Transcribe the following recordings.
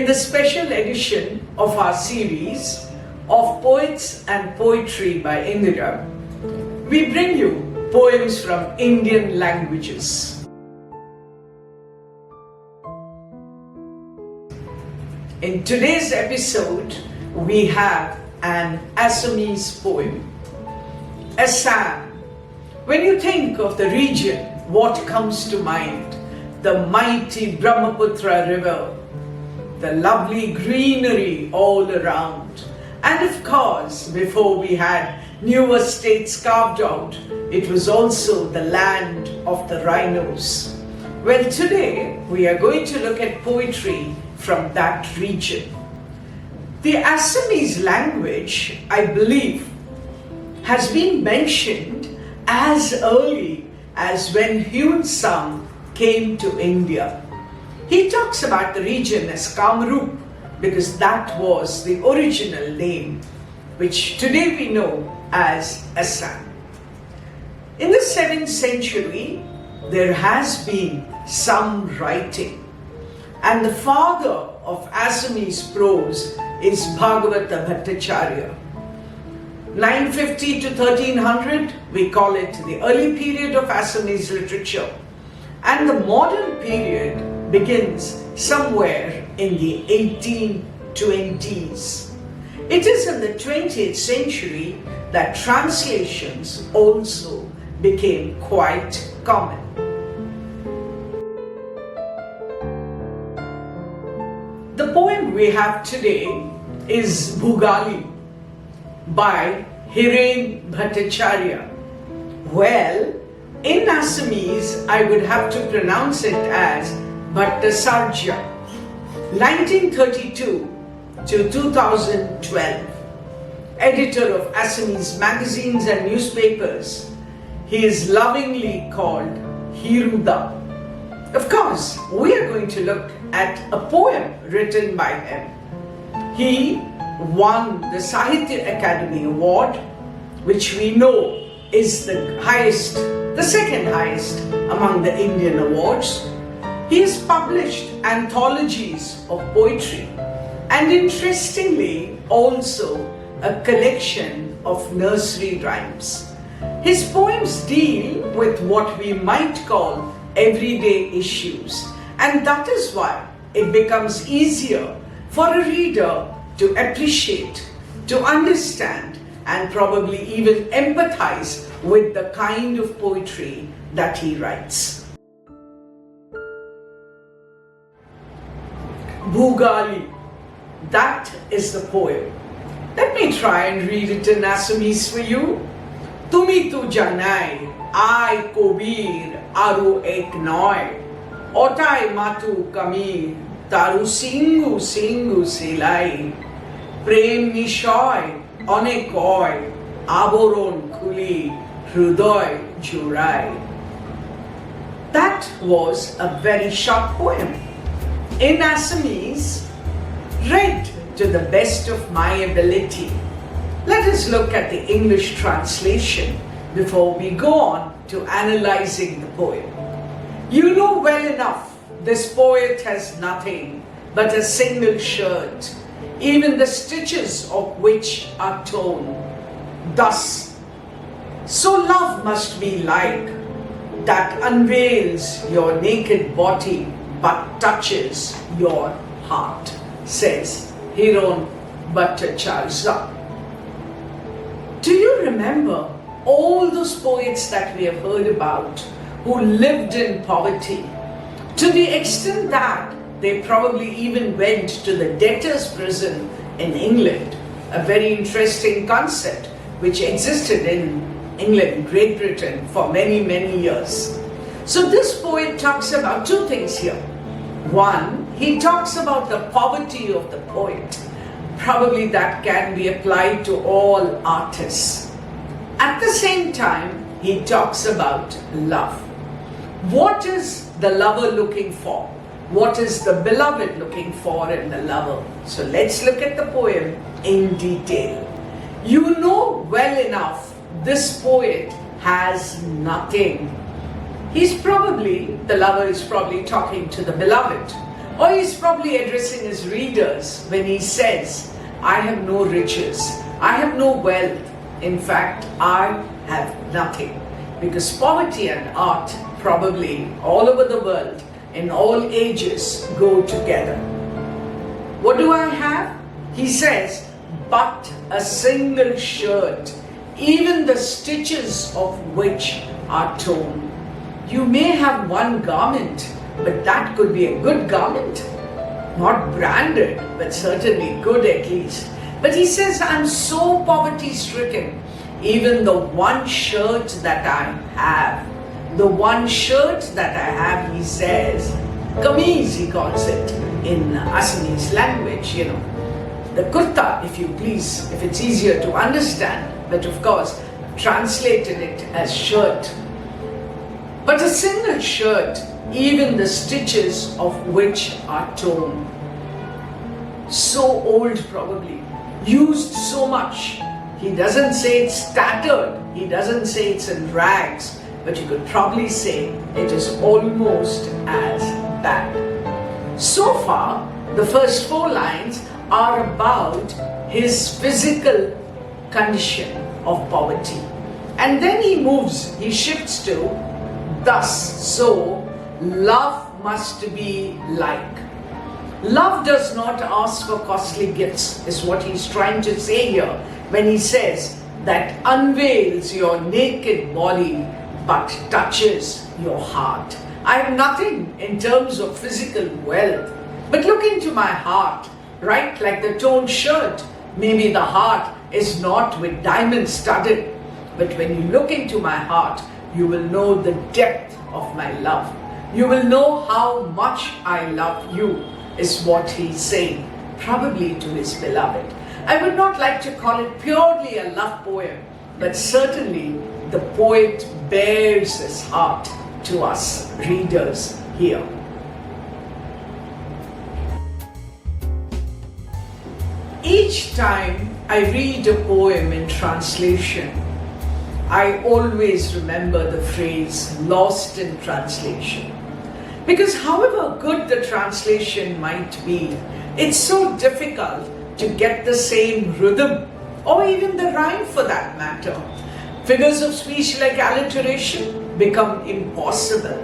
in the special edition of our series of Poets and Poetry by Indira, we bring you poems from Indian languages. In today's episode, we have an Assamese poem. Assam. When you think of the region, what comes to mind? The mighty Brahmaputra river, the lovely greenery all around. And of course, before we had newer states carved out, it was also the land of the rhinos. Well, today we are going to look at poetry from that region. The Assamese language, I believe, has been mentioned as early as when Hiren Bhattacharyya came to India. He talks about the region as Kamrup because that was the original name, which today we know as Assam. In the 7th century, there has been some writing, and the father of Assamese prose is Bhogali. 950 to 1300, we call it the early period of Assamese literature, and the modern period begins somewhere in the 1820s. It is in the 20th century that translations also became quite common. The poem we have today is Bhogali by Hiren Bhattacharyya. Well, in Assamese, I would have to pronounce it as Bhattacharyya. 1932 to 2012, editor of Assamese magazines and newspapers. He is lovingly called Hiruda. Of course, we are going to look at a poem written by him. He won the Sahitya Academy Award, which we know is the highest, the second highest among the Indian awards. He has published anthologies of poetry and, interestingly, also a collection of nursery rhymes. His poems deal with what we might call everyday issues, and that is why it becomes easier for a reader to appreciate, to understand, and probably even empathize with the kind of poetry that he writes. Bhogali, that is the poem. Let me try and read it in Assamese for you. Tumi tu janai, I kobir, aru ek noy, otai matu kamir, taru singu singu silai, prem nishoy, onekoy, aboron khuli, hrudoy jurai. That was a very short poem. In Assamese, read to the best of my ability. Let us look at the English translation before we go on to analyzing the poem. You know well enough, this poet has nothing but a single shirt, even the stitches of which are torn. Thus, so love must be like that unveils your naked body but touches your heart, says Hiren Bhattacharyya. Do you remember all those poets that we have heard about who lived in poverty, to the extent that they probably even went to the debtors' prison in England, a very interesting concept which existed in England, Great Britain for many, many years. So this poet talks about two things here. One, he talks about the poverty of the poet. Probably that can be applied to all artists. At the same time, he talks about love. What is the lover looking for? What is the beloved looking for in the lover? So let's look at the poem in detail. You know well enough, this poet has nothing. The lover is probably talking to the beloved. Or he's probably addressing his readers when he says, I have no riches, I have no wealth, in fact, I have nothing. Because poverty and art, probably all over the world, in all ages, go together. What do I have? He says, but a single shirt, even the stitches of which are torn. You may have one garment, but that could be a good garment. Not branded, but certainly good at least. But he says, I'm so poverty stricken. Even the one shirt that I have, he says, kameez he calls it in Assamese language, the kurta, if you please, if it's easier to understand, but of course, translated it as shirt. But a single shirt, even the stitches of which are torn. So old probably, used so much. He doesn't say it's tattered, he doesn't say it's in rags, but you could probably say it is almost as bad. So far, the first 4 lines are about his physical condition of poverty. And then he shifts to, thus, so, love must be like. Love does not ask for costly gifts, is what he's trying to say here when he says that unveils your naked body but touches your heart. I have nothing in terms of physical wealth, but look into my heart, right? Like the torn shirt, maybe the heart is not with diamonds studded, but when you look into my heart, you will know the depth of my love. You will know how much I love you, is what he's saying, probably to his beloved. I would not like to call it purely a love poem, but certainly the poet bears his heart to us readers here. Each time I read a poem in translation, I always remember the phrase lost in translation. Because however good the translation might be, it's so difficult to get the same rhythm or even the rhyme for that matter. Figures of speech like alliteration become impossible.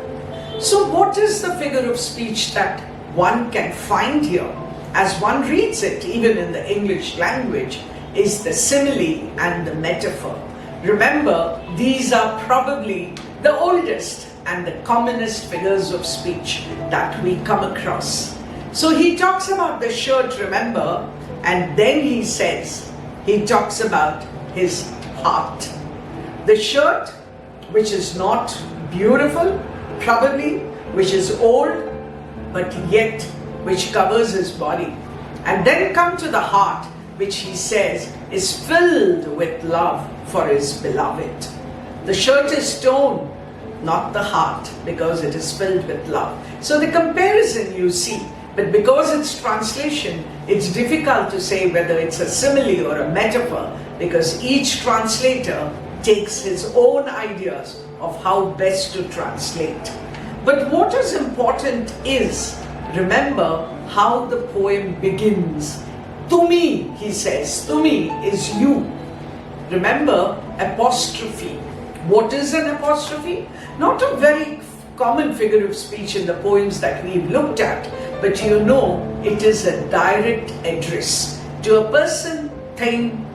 So what is the figure of speech that one can find here as one reads it, even in the English language, is the simile and the metaphor. Remember, these are probably the oldest and the commonest figures of speech that we come across. So he talks about the shirt, remember, and then he talks about his heart. The shirt, which is not beautiful, probably, which is old, but yet which covers his body. And then come to the heart, which he says is filled with love for his beloved. The shirt is torn, not the heart, because it is filled with love. So the comparison you see, but because it's translation, it's difficult to say whether it's a simile or a metaphor, because each translator takes his own ideas of how best to translate. But what is important is, remember how the poem begins. Tumi, he says, Tumi is you. Remember, apostrophe. What is an apostrophe? Not a very common figure of speech in the poems that we've looked at, but you know it is a direct address to a person, thing,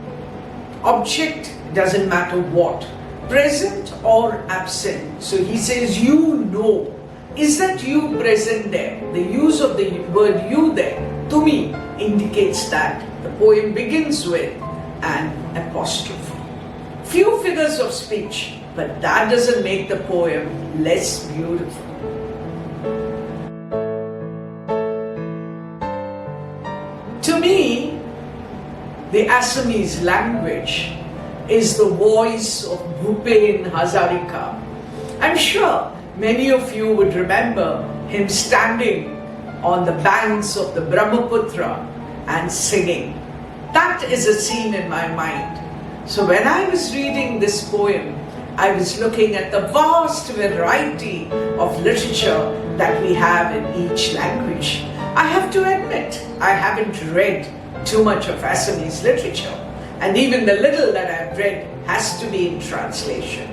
object, doesn't matter what, present or absent. So he says, you know. Is that you present there? The use of the word you there, to me, indicates that the poem begins with an apostrophe. Few figures of speech, but that doesn't make the poem less beautiful. To me, the Assamese language is the voice of Bhupen Hazarika. I'm sure many of you would remember him standing on the banks of the Brahmaputra and singing. That is a scene in my mind. So when I was reading this poem, I was looking at the vast variety of literature that we have in each language. I have to admit, I haven't read too much of Assamese literature, and even the little that I've read has to be in translation.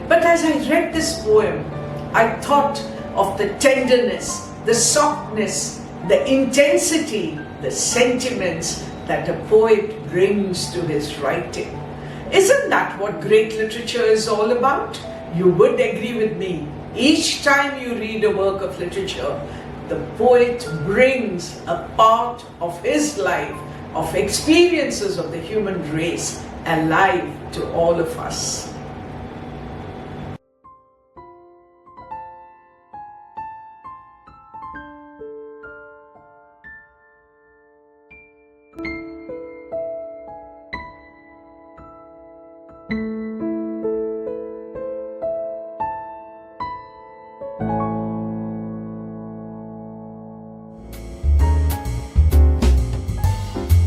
But as I read this poem, I thought of the tenderness, the softness, the intensity, the sentiments that a poet brings to his writing. Isn't that what great literature is all about? You would agree with me. Each time you read a work of literature, the poet brings a part of his life, of experiences of the human race, alive to all of us.